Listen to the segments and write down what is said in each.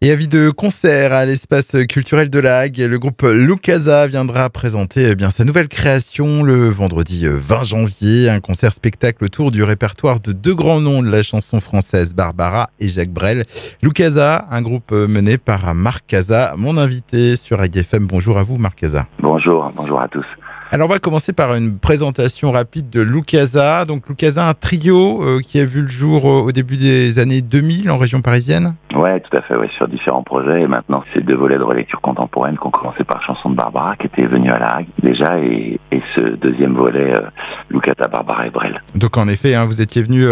Et avis de concert à l'espace culturel de La Hague, le groupe Loukasa viendra présenter sa nouvelle création le vendredi 20 janvier. Un concert-spectacle autour du répertoire de deux grands noms de la chanson française, Barbara et Jacques Brel. Loukasa, un groupe mené par Marc Cazat, mon invité sur Hague FM. Bonjour à vous Marc Cazat. Bonjour à tous. Alors on va commencer par une présentation rapide de Loukasa. Donc Loukasa, un trio qui a vu le jour au début des années 2000 en région parisienne. Ouais, tout à fait, sur différents projets. Et maintenant, c'est deux volets de relecture contemporaine qui ont commencé par Chanson de Barbara, qui était venue à La Hague déjà, et ce deuxième volet, Loukasa, Barbara et Brel. Donc en effet, vous étiez venu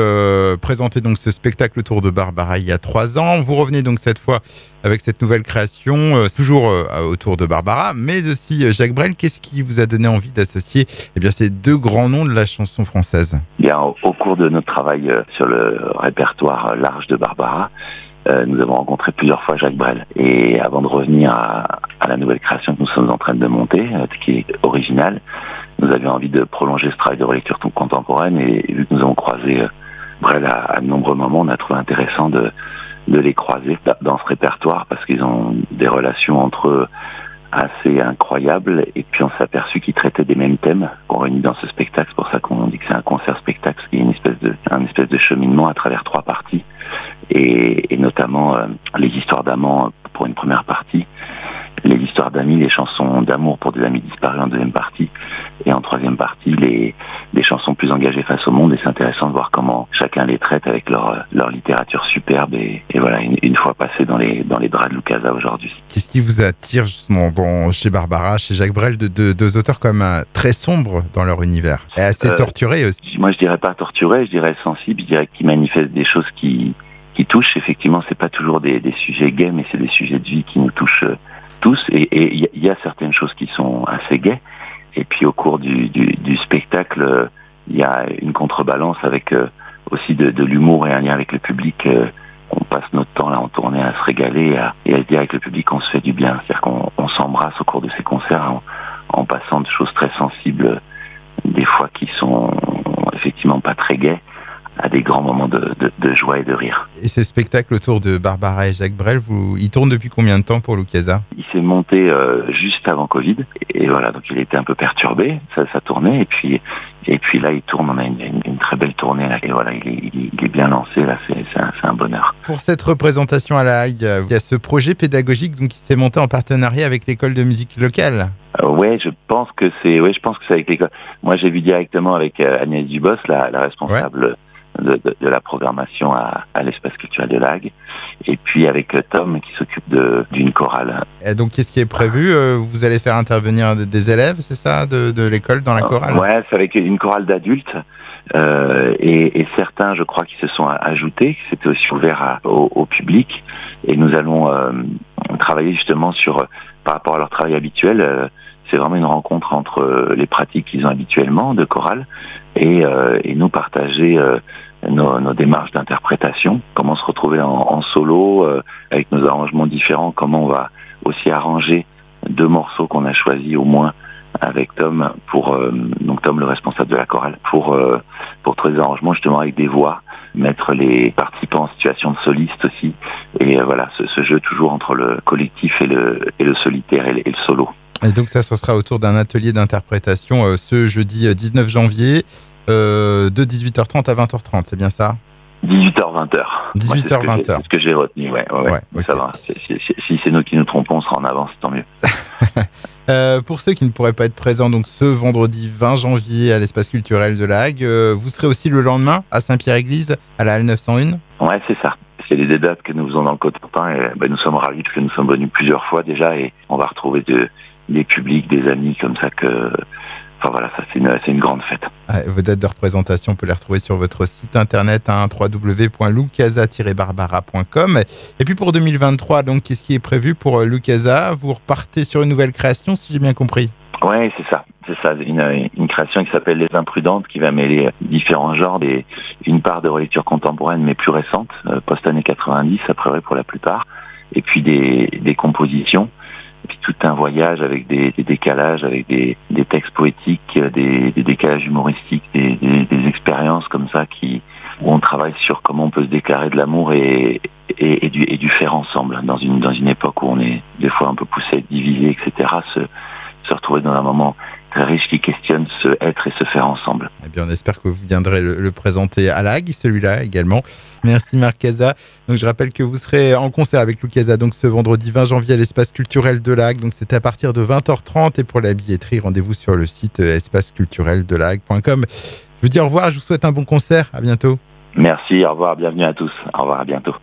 présenter donc ce spectacle autour de Barbara il y a 3 ans. Vous revenez donc cette fois avec cette nouvelle création, toujours autour de Barbara, mais aussi Jacques Brel. Qu'est-ce qui vous a donné envie d'associer ces deux grands noms de la chanson française ? Bien, au cours de notre travail sur le répertoire large de Barbara, nous avons rencontré plusieurs fois Jacques Brel. Et avant de revenir à la nouvelle création que nous sommes en train de monter, qui est originale, nous avions envie de prolonger ce travail de relecture contemporaine. Et vu que nous avons croisé Brel à de nombreux moments, on a trouvé intéressant de les croiser dans ce répertoire parce qu'ils ont des relations entre eux assez incroyables. Et puis on s'est aperçu qu'ils traitaient des mêmes thèmes qu'on réunit dans ce spectacle. C'est pour ça qu'on dit que c'est un concert-spectacle, qui est un espèce de cheminement à travers 3 parties. Et notamment les histoires d'amants pour une première partie, les histoires d'amis, les chansons d'amour pour des amis disparus en deuxième partie, et en troisième partie, les chansons plus engagées face au monde. Et c'est intéressant de voir comment chacun les traite avec leur littérature superbe. Et voilà, une fois passé dans les draps de Loukasa aujourd'hui. Qu'est-ce qui vous attire justement chez Barbara, chez Jacques Brel, de deux auteurs comme très sombres dans leur univers et assez torturés aussi? Moi, je dirais pas torturés, je dirais sensibles, je dirais qu'ils manifestent des choses qui touchent. Effectivement, c'est pas toujours des sujets gays, mais c'est des sujets de vie qui nous touchent tous. Et il y a certaines choses qui sont assez gays. Et puis au cours du spectacle, il y a une contrebalance avec aussi de l'humour et un lien avec le public. On passe notre temps là en tournée à se régaler et à se dire avec le public qu'on se fait du bien. C'est-à-dire qu'on s'embrasse au cours de ces concerts en passant de choses très sensibles, des fois qui sont effectivement pas très gais, à des grands moments de joie et de rire. Et ces spectacles autour de Barbara et Jacques Brel, ils tournent depuis combien de temps pour Loukasa ? Il s'est monté juste avant Covid, et voilà, donc il était un peu perturbé, ça tournait, et puis là il tourne, on a une très belle tournée là, et voilà, il est bien lancé là, c'est un bonheur. Pour cette représentation à La Hague, il y a ce projet pédagogique donc, qui s'est monté en partenariat avec l'école de musique locale. Je pense que c'est avec l'école. Moi j'ai vu directement avec Agnès Dubos, la responsable. Ouais. De la programmation à l'espace culturel de La Hague, et puis avec Tom qui s'occupe d'une chorale. Et donc qu'est-ce qui est prévu ? Vous allez faire intervenir des élèves, c'est ça, de l'école dans la chorale ? Ouais, c'est avec une chorale d'adultes, et certains, je crois, qui se sont ajoutés, qui s'étaient aussi ouverts au public, et nous allons travailler justement par rapport à leur travail habituel. C'est vraiment une rencontre entre les pratiques qu'ils ont habituellement de chorale et nous partager nos démarches d'interprétation, comment se retrouver en solo avec nos arrangements différents, comment on va aussi arranger 2 morceaux qu'on a choisis au moins avec Tom, donc Tom le responsable de la chorale, pour trouver des arrangements justement avec des voix, mettre les participants en situation de soliste aussi, et voilà, ce jeu toujours entre le collectif et le solitaire et le solo. Et donc ça sera autour d'un atelier d'interprétation ce jeudi 19 janvier de 18h30 à 20h30, c'est bien ça ? 18h-20h. 18h-20h. C'est ce que j'ai retenu, ouais, okay. Ça va. Si c'est nous qui nous trompons, on sera en avance, tant mieux. Pour ceux qui ne pourraient pas être présents donc ce vendredi 20 janvier à l'espace culturel de La Hague, vous serez aussi le lendemain à Saint-Pierre-Église, à la Halle 901 ? Ouais, c'est ça. C'est les dates que nous faisons dans le Cotentin, et nous sommes ravis parce que nous sommes venus plusieurs fois déjà, et on va retrouver des publics, des amis comme ça que... Enfin voilà, ça c'est une grande fête. Vos dates de représentation, on peut les retrouver sur votre site internet, www.loukasa-barbara.com. Et puis pour 2023, donc qu'est-ce qui est prévu pour Loukasa ? Vous repartez sur une nouvelle création, si j'ai bien compris. Ouais, c'est ça. Une création qui s'appelle Les Imprudentes, qui va mêler différents genres, une part de relecture contemporaine mais plus récente, post-années 90 à peu près pour la plupart, et puis des compositions. Et puis tout un voyage avec des décalages, avec des textes poétiques, des décalages humoristiques, des expériences comme ça où on travaille sur comment on peut se déclarer de l'amour et et du faire ensemble dans une époque où on est des fois un peu poussé, divisé, etc. Se retrouver dans un moment très riche qui questionne ce être et se faire ensemble. Eh bien, on espère que vous viendrez le présenter à la Hague, celui-là également. Merci Marc Cazat. Donc, je rappelle que vous serez en concert avec Lou Cazat donc ce vendredi 20 janvier à l'espace culturel de la Hague. Donc, c'est à partir de 20h30 et pour la billetterie, rendez-vous sur le site espacecultureldelaague.com. Je vous dis au revoir, je vous souhaite un bon concert. À bientôt. Merci, au revoir, bienvenue à tous. Au revoir, à bientôt.